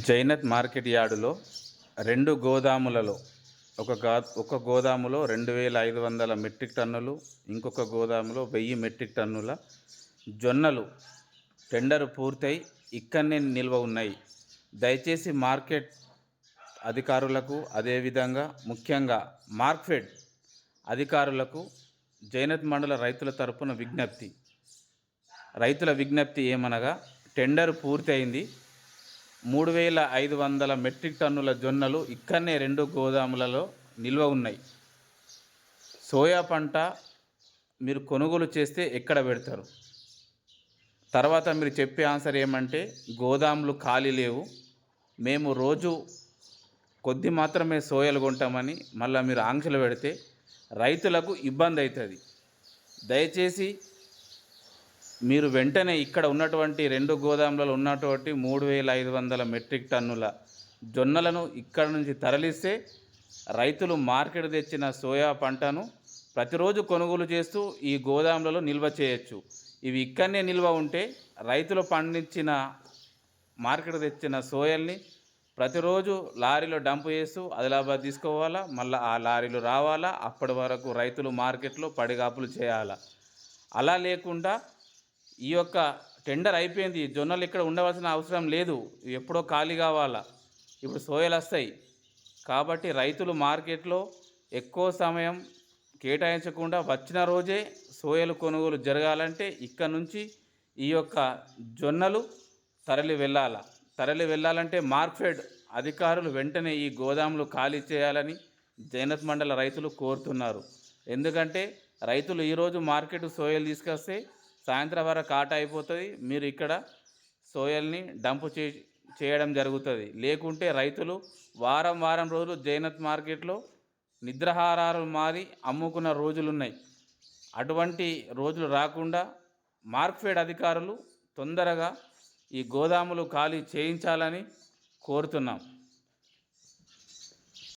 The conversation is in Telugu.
జైనత్ మార్కెట్ యార్డులో 2 గోదాములలో ఒక గోదాములో 2500 మెట్రిక్ టన్నులు, ఇంకొక గోదాములో 1000 మెట్రిక్ టన్నుల జొన్నలు టెండరు పూర్తయి ఇక్కడనే నిల్వ ఉన్నాయి. దయచేసి మార్కెట్ అధికారులకు, అదేవిధంగా ముఖ్యంగా మార్క్ఫెడ్ అధికారులకు జైనత్ మండల రైతుల తరపున రైతుల విజ్ఞప్తి ఏమనగా, టెండర్ పూర్తయింది. 3500 మెట్రిక్ టన్నుల జొన్నలు ఇక్కడనే 2 గోదాములలో నిల్వ ఉన్నాయి. సోయా పంట మీరు కొనుగోలు చేస్తే ఎక్కడ పెడతారు? తర్వాత మీరు చెప్పే ఆన్సర్ ఏమంటే, గోదాములు ఖాళీ లేవు, మేము రోజు కొద్ది మాత్రమే సోయాలు కొంటామని మళ్ళీ మీరు ఆంక్షలు పెడితే రైతులకు ఇబ్బంది అవుతుంది. దయచేసి మీరు వెంటనే ఇక్కడ ఉన్నటువంటి 2 గోదాములలో ఉన్నటువంటి 3500 మెట్రిక్ టన్నుల జొన్నలను ఇక్కడ నుంచి తరలిస్తే రైతులు మార్కెట్ తెచ్చిన సోయా పంటను ప్రతిరోజు కొనుగోలు చేస్తూ ఈ గోదాములలో నిల్వ చేయొచ్చు. ఇవి ఇక్కడనే నిల్వ ఉంటే రైతులు పండించిన మార్కెట్ తెచ్చిన సోయల్ని ప్రతిరోజు లారీలో డంప్ చేస్తూ ఆదిలాబాద్ తీసుకోవాలా, మళ్ళీ ఆ లారీలు రావాలా, అప్పటి వరకు రైతులు మార్కెట్లో పడిగాపులు చేయాలా. అలా లేకుండా ఈ యొక్క టెండర్ అయిపోయింది, జొన్నలు ఇక్కడ ఉండవలసిన అవసరం లేదు, ఎప్పుడో ఖాళీ కావాలా, ఇప్పుడు సోయలు వస్తాయి. కాబట్టి రైతులు మార్కెట్లో ఎక్కువ సమయం కేటాయించకుండా వచ్చిన రోజే సోయలు కొనుగోలు జరగాలంటే ఇక్కడ నుంచి ఈ యొక్క జొన్నలు తరలి వెళ్ళాలంటే మార్క్ఫెడ్ అధికారులు వెంటనే ఈ గోదాములు ఖాళీ చేయాలని జైనత్ మండల రైతులు కోరుతున్నారు. ఎందుకంటే రైతులు ఈరోజు మార్కెట్ సోయలు తీసుకొస్తే సాయంత్రం వరకు ఆట అయిపోతుంది, మీరు ఇక్కడ సోయల్ని డంపు చేయడం జరుగుతుంది. లేకుంటే రైతులు వారం రోజులు జైనత్ మార్కెట్లో నిద్రాహారాలు మారి అమ్ముకున్న రోజులున్నాయి. అటువంటి రోజులు రాకుండా మార్క్ఫెడ్ అధికారులు తొందరగా ఈ గోదాములు ఖాళీ చేయించాలని కోరుతున్నాం.